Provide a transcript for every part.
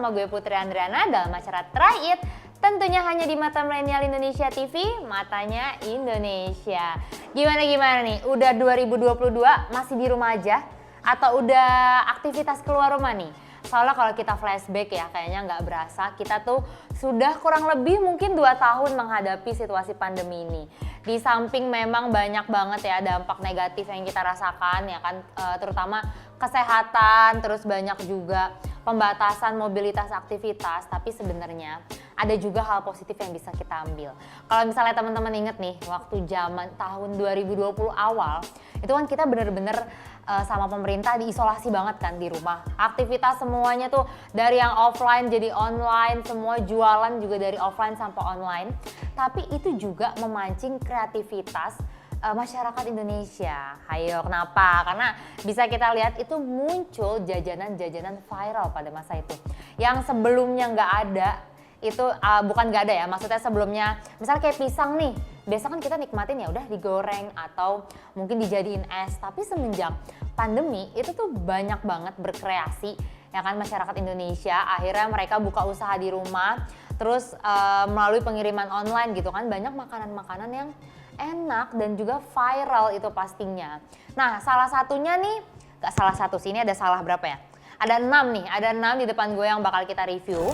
sama gue Putri Andriana dalam acara Try It. Tentunya hanya di Mata Milenial Indonesia TV, matanya Indonesia. Gimana nih? Udah 2022 masih di rumah aja? Atau udah aktivitas keluar rumah nih? Soalnya kalau kita flashback ya kayaknya nggak berasa kita tuh sudah kurang lebih mungkin 2 tahun menghadapi situasi pandemi ini. Di samping memang banyak banget ya dampak negatif yang kita rasakan ya kan, terutama kesehatan, terus banyak juga pembatasan mobilitas aktivitas, tapi sebenarnya ada juga hal positif yang bisa kita ambil. Kalau misalnya teman-teman inget nih, waktu zaman tahun 2020 awal, itu kan kita bener-bener sama pemerintah diisolasi banget kan di rumah. Aktivitas semuanya tuh dari yang offline jadi online, semua jualan juga dari offline sampai online. Tapi itu juga memancing kreativitas masyarakat Indonesia. Ayo, kenapa? Karena bisa kita lihat itu muncul jajanan-jajanan viral pada masa itu. Yang sebelumnya nggak ada, itu bukan nggak ada ya, maksudnya sebelumnya misalnya kayak pisang nih, biasa kan kita nikmatin ya udah digoreng atau mungkin dijadiin es, tapi semenjak pandemi itu tuh banyak banget berkreasi ya kan masyarakat Indonesia, akhirnya mereka buka usaha di rumah, terus melalui pengiriman online gitu kan, banyak makanan-makanan yang enak dan juga viral itu pastinya. Nah salah satunya nih, gak salah satu sih, ini ada salah berapa ya? Ada 6 nih, ada 6 di depan gue yang bakal kita review.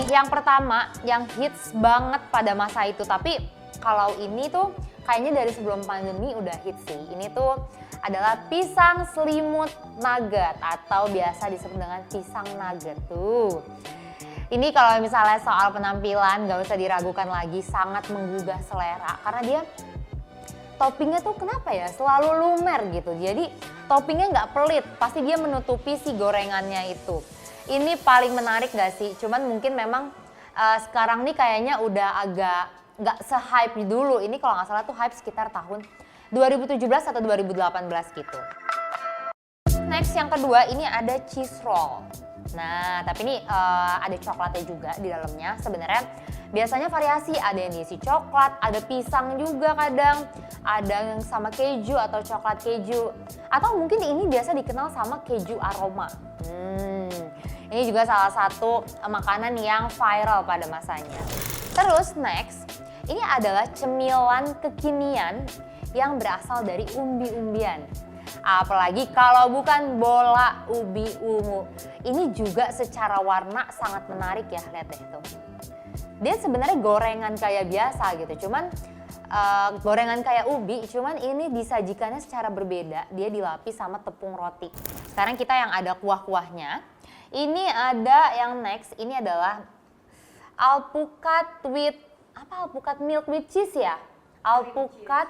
Yang pertama, yang hits banget pada masa itu, tapi kalau ini tuh kayaknya dari sebelum pandemi udah hits sih. Ini tuh adalah pisang selimut nugget atau biasa disebut dengan pisang nugget tuh. Ini kalau misalnya soal penampilan gak usah diragukan lagi, sangat menggugah selera karena dia toppingnya tuh kenapa ya selalu lumer gitu. Jadi toppingnya nggak pelit, pasti dia menutupi si gorengannya itu. Ini paling menarik gak sih? Cuman mungkin memang sekarang nih kayaknya udah agak gak se-hype dulu. Ini kalau gak salah tuh hype sekitar tahun 2017 atau 2018 gitu. Next yang kedua ini ada cheese roll. Nah tapi ini ada coklatnya juga di dalamnya. Sebenarnya biasanya variasi, ada yang diisi coklat, ada pisang juga kadang, ada yang sama keju atau coklat keju. Atau mungkin ini biasa dikenal sama keju aroma. Ini juga salah satu makanan yang viral pada masanya. Terus next, ini adalah cemilan kekinian yang berasal dari umbi-umbian. Apalagi kalau bukan bola ubi ungu. Ini juga secara warna sangat menarik ya, lihat deh tuh. Dia sebenarnya gorengan kayak biasa gitu, cuman gorengan kayak ubi, cuman ini disajikannya secara berbeda. Dia dilapis sama tepung roti. Sekarang kita yang ada kuah-kuahnya. Ini ada yang next, ini adalah alpukat with, alpukat milk with cheese ya? Alpukat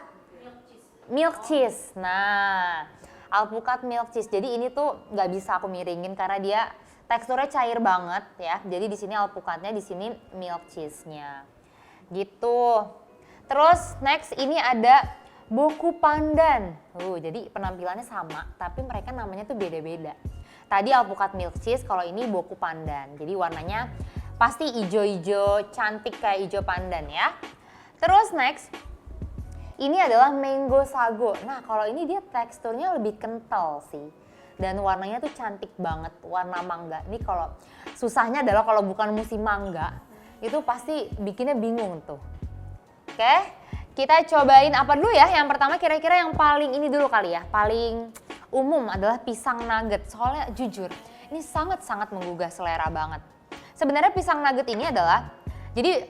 milk cheese. Nah, alpukat milk cheese. Jadi ini tuh nggak bisa aku miringin karena dia teksturnya cair banget ya. Jadi di sini alpukatnya, di sini milk cheese-nya. Gitu. Terus next ini ada boku pandan. Jadi penampilannya sama, tapi mereka namanya tuh beda-beda. Tadi alpukat milk cheese, kalau ini boku pandan. Jadi warnanya pasti ijo-ijo, cantik kayak ijo pandan ya. Terus next, ini adalah mango sago. Nah kalau ini dia teksturnya lebih kental sih. Dan warnanya tuh cantik banget, warna mangga. Ini kalau susahnya adalah kalau bukan musim mangga, itu pasti bikinnya bingung tuh. Oke, kita cobain apa dulu ya? Yang pertama kira-kira yang paling ini dulu kali ya, paling umum adalah pisang nugget. Soalnya jujur, ini sangat-sangat menggugah selera banget. Sebenarnya pisang nugget ini adalah, jadi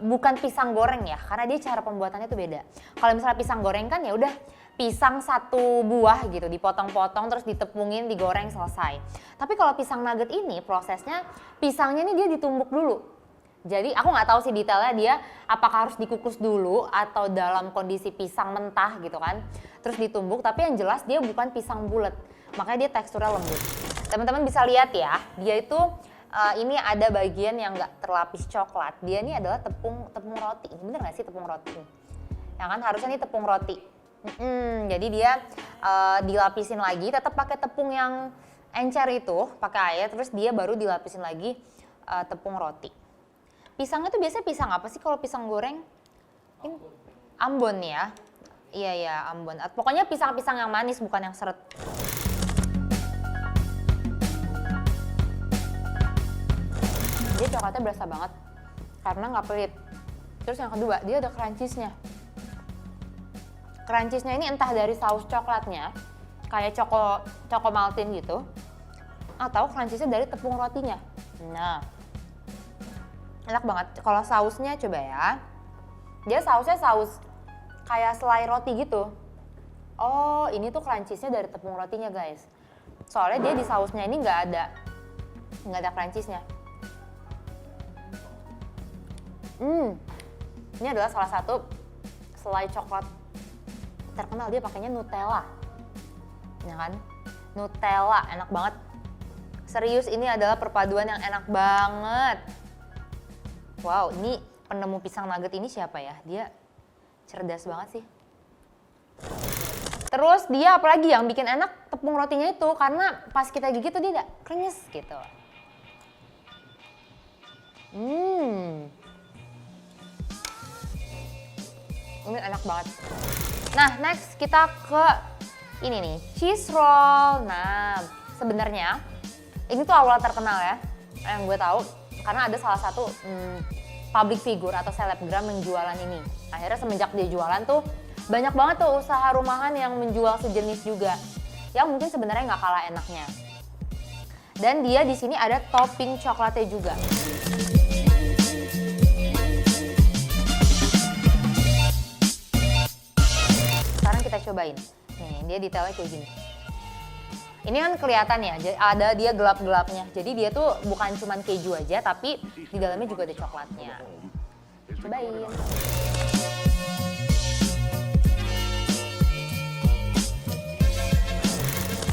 bukan pisang goreng ya, karena dia cara pembuatannya tuh beda. Kalau misalnya pisang goreng kan ya udah pisang satu buah gitu, dipotong-potong terus ditepungin, digoreng, selesai. Tapi kalau pisang nugget ini prosesnya, pisangnya ini dia ditumbuk dulu. Jadi aku nggak tahu sih detailnya dia apakah harus dikukus dulu atau dalam kondisi pisang mentah gitu kan. Terus ditumbuk, tapi yang jelas dia bukan pisang bulat. Makanya dia teksturnya lembut. Teman-teman bisa lihat ya, dia itu ini ada bagian yang nggak terlapis coklat. Dia ini adalah tepung roti. Bener nggak sih tepung roti? Ya kan harusnya ini tepung roti. Jadi dia dilapisin lagi, tetap pakai tepung yang encer itu, pakai air, terus dia baru dilapisin lagi tepung roti. Pisangnya tuh biasanya pisang apa sih kalau pisang goreng? Ini Ambon ya. Iya ya, Ambon. Pokoknya pisang-pisang yang manis, bukan yang seret. Dia coklatnya berasa banget karena nggak pelit. Terus yang kedua, dia ada crunchiesnya. Crunchiesnya ini entah dari saus coklatnya, kayak choco maltin gitu, atau crunchiesnya dari tepung rotinya. Nah, enak banget. Kalau sausnya coba ya, dia sausnya saus kayak selai roti gitu. Oh, ini tuh crunchiesnya dari tepung rotinya guys. Soalnya dia di sausnya ini nggak ada crunchiesnya. Ini adalah salah satu selai coklat terkenal, dia pakainya Nutella. Ya kan? Nutella, enak banget. Serius, ini adalah perpaduan yang enak banget. Wow, ini penemu pisang nugget ini siapa ya? Dia cerdas banget sih. Terus dia apalagi yang bikin enak tepung rotinya itu, karena pas kita gigit tuh dia krenyes gitu. Ini enak banget. Nah, next kita ke ini nih, cheese roll. Nah, sebenarnya ini tuh awal terkenal ya, yang gue tahu karena ada salah satu public figure atau selebgram yang jualan ini. Akhirnya semenjak dia jualan tuh banyak banget tuh usaha rumahan yang menjual sejenis juga, yang mungkin sebenarnya nggak kalah enaknya. Dan dia di sini ada topping coklatnya juga. Sekarang kita cobain. Nih, dia detailnya kayak gini. Ini kan kelihatan ya, ada dia gelap-gelapnya. Jadi dia tuh bukan cuma keju aja, tapi di dalamnya juga ada coklatnya. Cobain.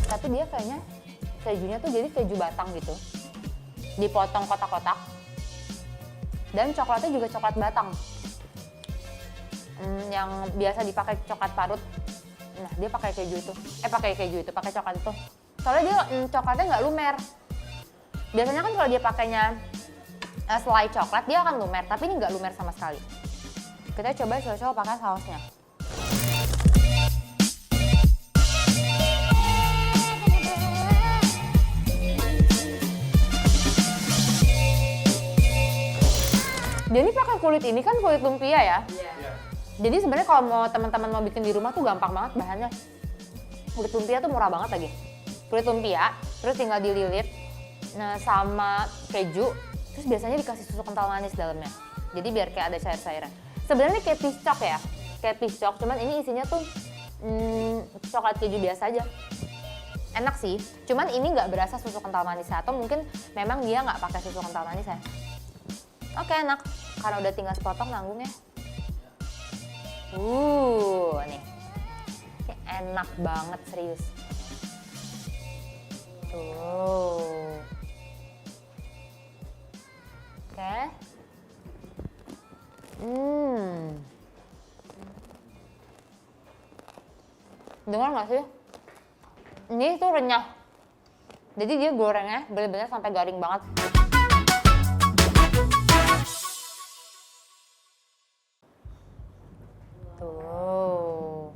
Tapi dia kayaknya kejunya tuh jadi keju batang gitu. Dipotong kotak-kotak. Dan coklatnya juga coklat batang. Yang biasa dipakai coklat parut. Nah, dia pakai keju itu. Pakai coklat itu. Soalnya dia coklatnya nggak lumer. Biasanya kan kalau dia pakainya selai coklat, dia akan lumer. Tapi ini nggak lumer sama sekali. Kita coba coba pakai sausnya. Dia ini pakai kulit ini kan kulit lumpia ya. Jadi sebenarnya kalau mau teman-teman mau bikin di rumah tuh gampang banget bahannya. Kulit lumpia tuh murah banget lagi. Kulit lumpia, terus tinggal dililit sama keju, terus biasanya dikasih susu kental manis dalamnya. Jadi biar kayak ada cair-cairan. Sebenarnya kayak piscok ya, kayak piscok, cuman ini isinya tuh coklat keju biasa aja. Enak sih, cuman ini nggak berasa susu kental manis, atau mungkin memang dia nggak pakai susu kental manis ya. Oke, enak, karena udah tinggal sepotong nanggungnya. Nih. Ini enak banget serius. Tuh. Oke. Dengar nggak sih? Ini tuh renyah. Jadi dia gorengnya bener-bener sampai garing banget. Tuh.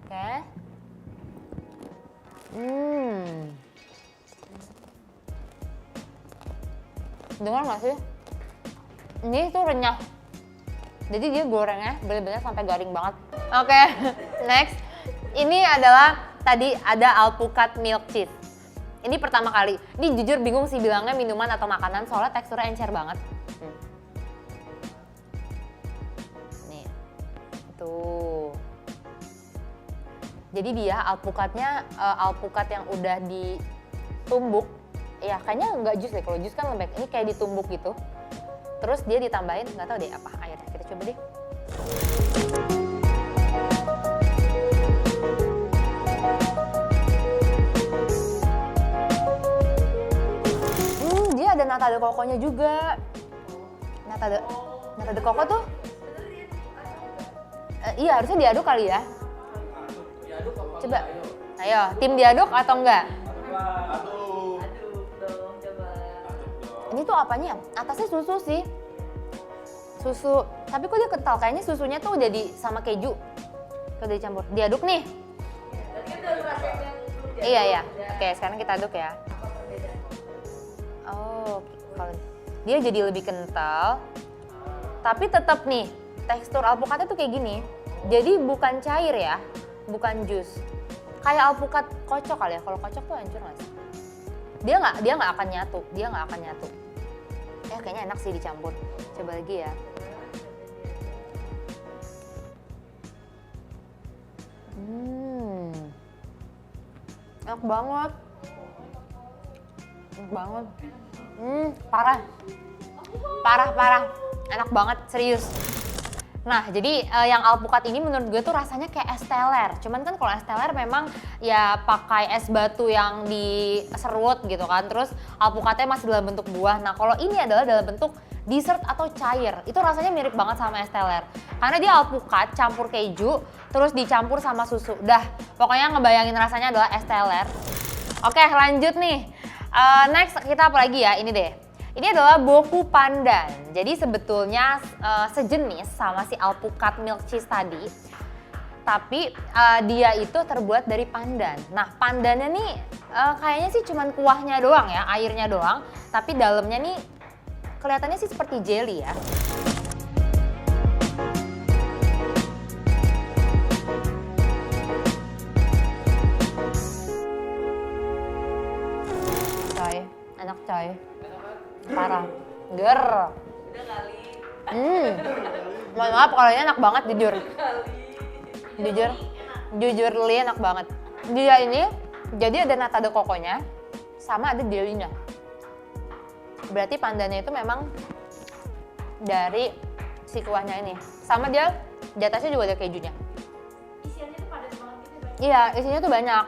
Oke. Dengar nggak sih? Ini tuh renyah. Jadi dia gorengnya bener-bener sampai garing banget. Oke, next. Ini adalah tadi ada alpukat milk cheese. Ini pertama kali. Ini jujur bingung sih bilangnya minuman atau makanan soalnya teksturnya encer banget. Nih. Tuh. Jadi dia alpukatnya alpukat yang udah ditumbuk. Ya kayaknya nggak jus deh, kalau jus kan lembek. Ini kayak ditumbuk gitu. Terus dia ditambahin, nggak tahu deh apa. Ayo deh, kita coba deh. Dia ada nata de coco-nya juga. Nata de coco tuh Iya harusnya diaduk kali ya. Coba, ayo tim diaduk atau enggak? Aduk dong, coba. Ini tuh apanya ya? Atasnya susu sih. Susu, tapi kok dia kental? Kayaknya susunya tuh jadi sama keju. Tuh dicampur. Diaduk nih. Tadi udah ngerasain yang belum diaduk. Iya ya. Udah. Oke, sekarang kita aduk ya. Apa perbedaan? Oh, kalau dia jadi lebih kental. Tapi tetap nih, tekstur alpukatnya tuh kayak gini. Jadi bukan cair ya, bukan jus. Kayak alpukat kocok kali ya. Kalau kocok tuh hancur nggak sih? Dia nggak akan nyatu. Kayaknya enak sih dicampur. Coba lagi ya. Enak banget. Parah. Enak banget, serius. Nah, jadi yang alpukat ini menurut gue tuh rasanya kayak es teler. Cuman kan kalau es teler memang ya pakai es batu yang diserut gitu kan. Terus alpukatnya masih dalam bentuk buah. Nah, kalau ini adalah dalam bentuk dessert atau cair. Itu rasanya mirip banget sama es teler. Karena dia alpukat campur keju, terus dicampur sama susu. Dah, pokoknya ngebayangin rasanya adalah es teler. Oke, lanjut nih. Next kita apa lagi ya? Ini deh. Ini adalah boku pandan. Jadi sebetulnya sejenis sama si alpukat milk cheese tadi. Tapi dia itu terbuat dari pandan. Nah, pandannya nih kayaknya sih cuman kuahnya doang ya, airnya doang. Tapi dalamnya nih kelihatannya sih seperti jelly ya. Coy, enak coy. Parah, ger. Udah kali. Mohon maaf kalau ini enak banget jujur. Kali. Jujur li enak banget. Dia ini jadi ada nata de coconya sama ada jelly-nya. Berarti pandannya itu memang dari si kuahnya ini. Sama dia di atasnya juga ada kejunya. Isiannya tuh padat banget gitu banyak. Iya, isinya tuh banyak.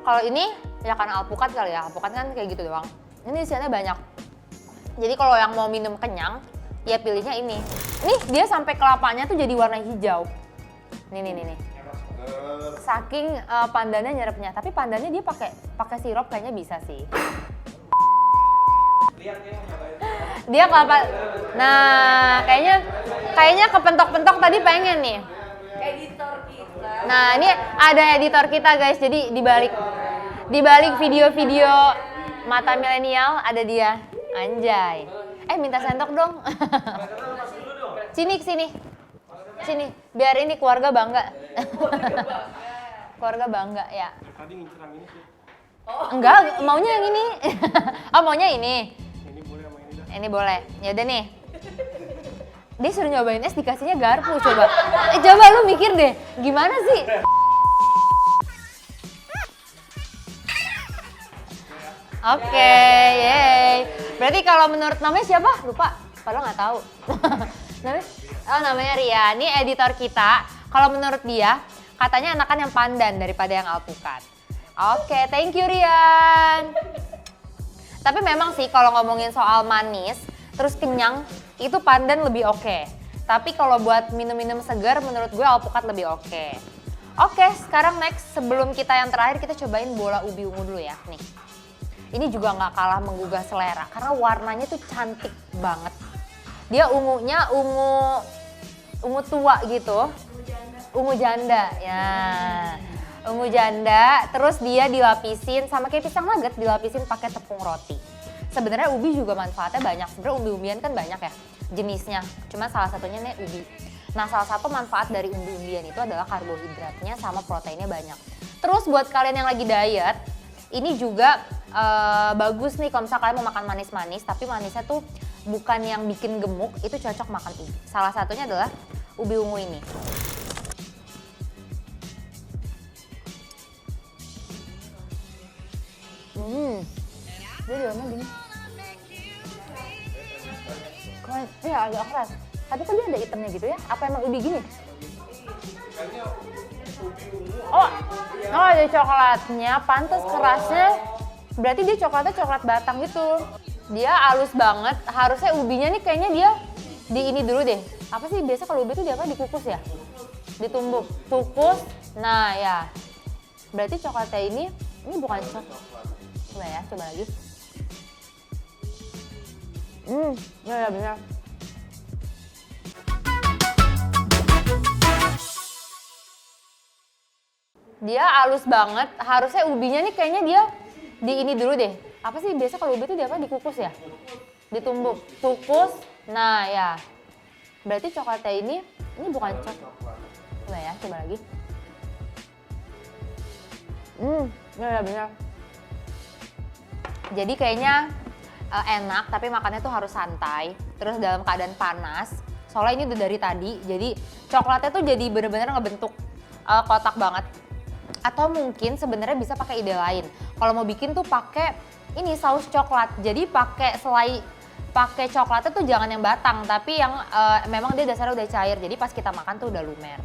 Kalau ini ya karena alpukat kali ya. Alpukat kan kayak gitu doang. Ini isiannya banyak. Jadi kalau yang mau minum kenyang, ya pilihnya ini. Nih, dia sampai kelapanya tuh jadi warna hijau. Nih. Saking pandannya nyerapnya, tapi pandannya dia pakai sirup kayaknya bisa sih. Dia kelapa. Nah, kayaknya kepentok-pentok tadi pengen nih. Editor kita. Nah, ini ada editor kita guys. Jadi dibalik video-video mata milenial ada dia. Anjay. Minta sendok dong. Sini. Biar ini keluarga bangga. Keluarga bangga ya. Tadi ngincer yang ini sih. Enggak, maunya yang ini. Oh, maunya ini. Ini boleh sama ini dah. Ini boleh. Ya udah nih. Dia suruh nyobain es dikasihnya garpu coba. Coba lu mikir deh, gimana sih? Oke, yeay. Berarti kalau menurut namanya siapa? Lupa. Padahal nggak tahu. Namanya Ria. Ini editor kita. Kalau menurut dia, katanya enakan yang pandan daripada yang alpukat. Oke, thank you Rian. Tapi memang sih kalau ngomongin soal manis, terus kenyang, itu pandan lebih oke. Tapi kalau buat minum-minum segar, menurut gue alpukat lebih oke. Oke, sekarang next. Sebelum kita yang terakhir, kita cobain bola ubi ungu dulu ya. Nih. Ini juga nggak kalah menggugah selera karena warnanya tuh cantik banget. Dia ungunya ungu tua gitu. Ungu janda ya. Ungu janda, terus dia dilapisin sama kayak pisang nugget, dilapisin pakai tepung roti. Sebenarnya ubi juga manfaatnya banyak. Sebenarnya umbi-umbian kan banyak ya jenisnya. Cuma salah satunya nih ubi. Nah, salah satu manfaat dari umbi-umbian itu adalah karbohidratnya sama proteinnya banyak. Terus buat kalian yang lagi diet, ini juga bagus nih kalau misalnya kalian mau makan manis-manis, tapi manisnya tuh bukan yang bikin gemuk, itu cocok makan ubi. Salah satunya adalah ubi ungu ini. Dia dalamnya gini. Keren, iya agak keras. Tapi kok dia ada hitamnya gitu ya? Apa emang ubi gini? Oh, ada coklatnya, pantas kerasnya. Berarti dia coklatnya coklat batang gitu. Dia halus banget, harusnya ubinya nih kayaknya dia di ini dulu deh. Apa sih biasa kalau ubi tuh dia apa dikukus ya? ditumbuk, kukus. Nah ya, berarti coklatnya ini bukan coklat. Coba ya, coba lagi. Ya benar. Dia halus banget, harusnya ubinya nih kayaknya dia di ini dulu deh. Apa sih biasa kalau ubi itu dia apa? Dikukus ya? Ditumbuk, kukus. Nah ya, berarti coklatnya ini bukan coklat. Coba ya, coba lagi. Ya benar. Jadi kayaknya enak, tapi makannya tuh harus santai. Terus dalam keadaan panas. Soalnya ini udah dari tadi, jadi coklatnya tuh jadi bener-bener ngebentuk kotak banget. Atau mungkin sebenarnya bisa pakai ide lain. Kalau mau bikin tuh pakai ini saus coklat. Jadi pakai coklatnya tuh jangan yang batang, tapi yang memang dia dasarnya udah cair. Jadi pas kita makan tuh udah lumer.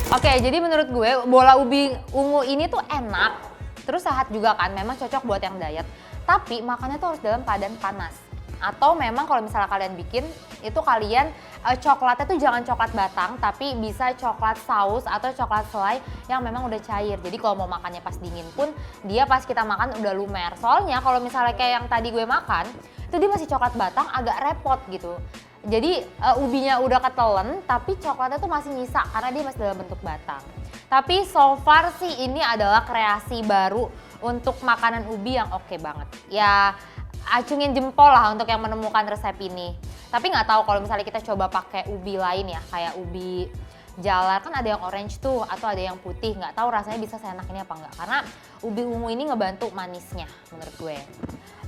Oke, jadi menurut gue bola ubi ungu ini tuh enak, terus sehat juga kan, memang cocok buat yang diet. Tapi makannya tuh harus dalam keadaan panas. Atau memang kalau misalnya kalian bikin, itu kalian coklatnya tuh jangan coklat batang, tapi bisa coklat saus atau coklat selai yang memang udah cair. Jadi kalau mau makannya pas dingin pun, dia pas kita makan udah lumer. Soalnya kalau misalnya kayak yang tadi gue makan, itu dia masih coklat batang agak repot gitu. Jadi ubinya udah ketelen, tapi coklatnya tuh masih nyisa karena dia masih dalam bentuk batang. Tapi so far sih ini adalah kreasi baru untuk makanan ubi yang oke banget. Ya acungin jempol lah untuk yang menemukan resep ini. Tapi nggak tahu kalau misalnya kita coba pakai ubi lain ya, kayak ubi jalar, kan ada yang orange tuh atau ada yang putih, nggak tahu rasanya bisa seenak ini apa enggak, karena ubi ungu ini ngebantu manisnya menurut gue.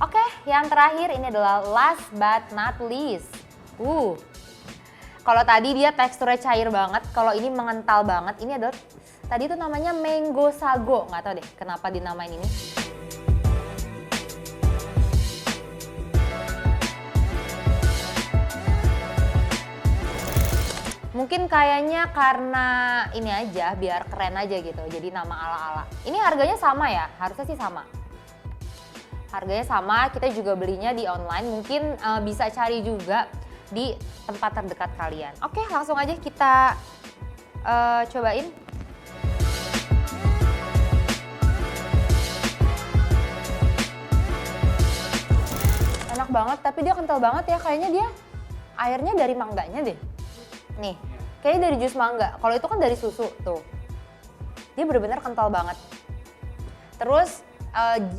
Oke, yang terakhir ini adalah last but not least. Kalau tadi dia teksturnya cair banget, kalau ini mengental banget. Ini adalah tadi tuh namanya mango sago, nggak tahu deh kenapa dinamain ini. Mungkin kayaknya karena ini aja, biar keren aja gitu, jadi nama ala-ala. Ini harganya sama ya? Harusnya sih sama. Harganya sama, kita juga belinya di online, mungkin bisa cari juga di tempat terdekat kalian. Oke, langsung aja kita cobain. Enak banget, tapi dia kental banget ya, kayaknya dia airnya dari mangganya deh. Nih, kayaknya dari jus mangga. Kalau itu kan dari susu tuh. Dia bener-bener kental banget. Terus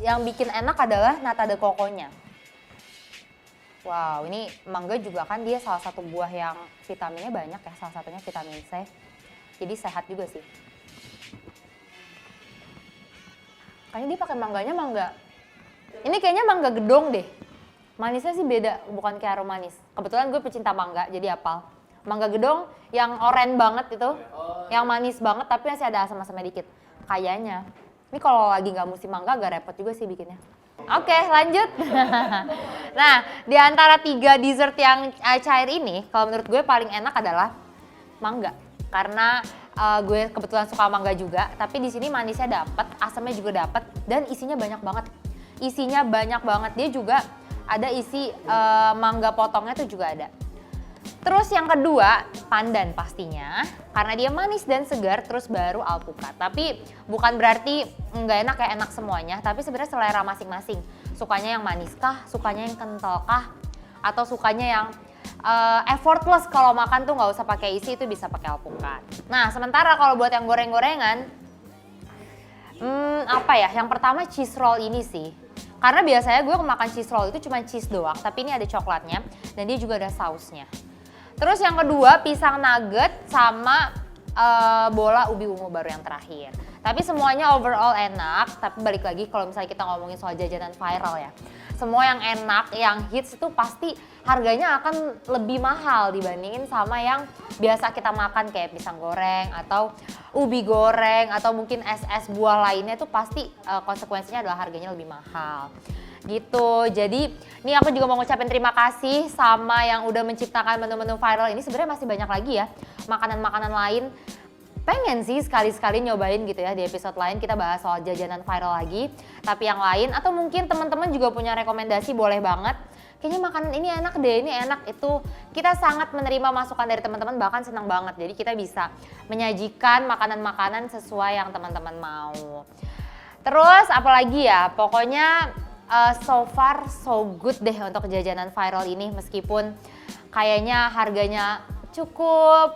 yang bikin enak adalah nata de coco-nya. Wow, ini mangga juga kan dia salah satu buah yang vitaminnya banyak ya. Salah satunya vitamin C. Jadi sehat juga sih. Kayaknya dia pakai mangganya mangga. Ini kayaknya mangga gedong deh. Manisnya sih beda, bukan kayak aroma manis. Kebetulan gue pecinta mangga, jadi apal. Mangga gedong yang oranye banget itu, yang manis banget tapi masih ada asam-asamnya dikit. Kayaknya. Ini kalau lagi nggak musim mangga agak repot juga sih bikinnya. Oke, lanjut. Nah, di antara 3 dessert yang cair ini, kalau menurut gue paling enak adalah mangga. Karena gue kebetulan suka mangga juga, tapi di sini manisnya dapet, asamnya juga dapet, dan isinya banyak banget. Isinya banyak banget. Dia juga ada isi mangga potongnya tuh juga ada. Terus yang kedua, pandan pastinya. Karena dia manis dan segar, terus baru alpukat. Tapi bukan berarti nggak enak ya, enak semuanya. Tapi sebenarnya selera masing-masing. Sukanya yang manis kah? Sukanya yang kental kah? Atau sukanya yang effortless kalau makan tuh nggak usah pakai isi, itu bisa pakai alpukat. Nah, sementara kalau buat yang goreng-gorengan, apa ya? Yang pertama cheese roll ini sih. Karena biasanya gue makan cheese roll itu cuma cheese doang, tapi ini ada coklatnya dan dia juga ada sausnya. Terus yang kedua pisang nugget sama bola ubi ungu baru yang terakhir. Tapi semuanya overall enak, tapi balik lagi kalau misalnya kita ngomongin soal jajanan viral ya. Semua yang enak, yang hits itu pasti harganya akan lebih mahal dibandingin sama yang biasa kita makan kayak pisang goreng atau ubi goreng atau mungkin es-es buah lainnya tuh pasti konsekuensinya adalah harganya lebih mahal. Gitu, jadi ini aku juga mau ngucapin terima kasih sama yang udah menciptakan menu-menu viral ini. Sebenarnya masih banyak lagi ya makanan-makanan lain pengen sih sekali-sekali nyobain gitu ya, di episode lain kita bahas soal jajanan viral lagi, tapi yang lain atau mungkin teman-teman juga punya rekomendasi boleh banget. Kayaknya makanan ini enak deh, ini enak itu. Kita sangat menerima masukan dari teman-teman, bahkan senang banget. Jadi kita bisa menyajikan makanan-makanan sesuai yang teman-teman mau. Terus apalagi ya, pokoknya so far so good deh untuk jajanan viral ini, meskipun kayaknya harganya cukup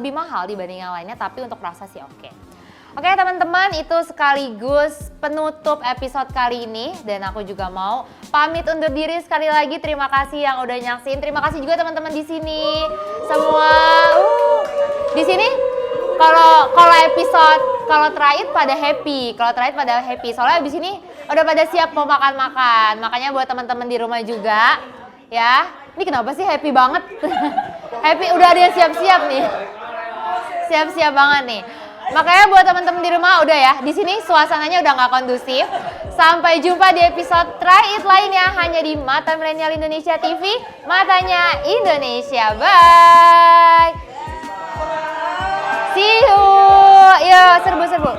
lebih mahal dibanding yang lainnya, tapi untuk rasa sih oke. Oke teman-teman, itu sekaligus penutup episode kali ini dan aku juga mau pamit undur diri sekali lagi. Terima kasih yang udah nyaksin. Terima kasih juga teman-teman di sini semua. Di sini kalau episode kalau terakhir pada happy. Soalnya abis ini udah pada siap mau makan-makan. Makanya buat teman-teman di rumah juga ya. Ini kenapa sih happy banget? Happy udah ada yang siap-siap nih. Siap-siap banget nih. Makanya buat teman-teman di rumah udah ya, di sini suasananya udah nggak kondusif. Sampai jumpa di episode Try It lainnya hanya di Mata Milenial Indonesia TV, matanya Indonesia. Bye. See you. Yo, serbu-serbu.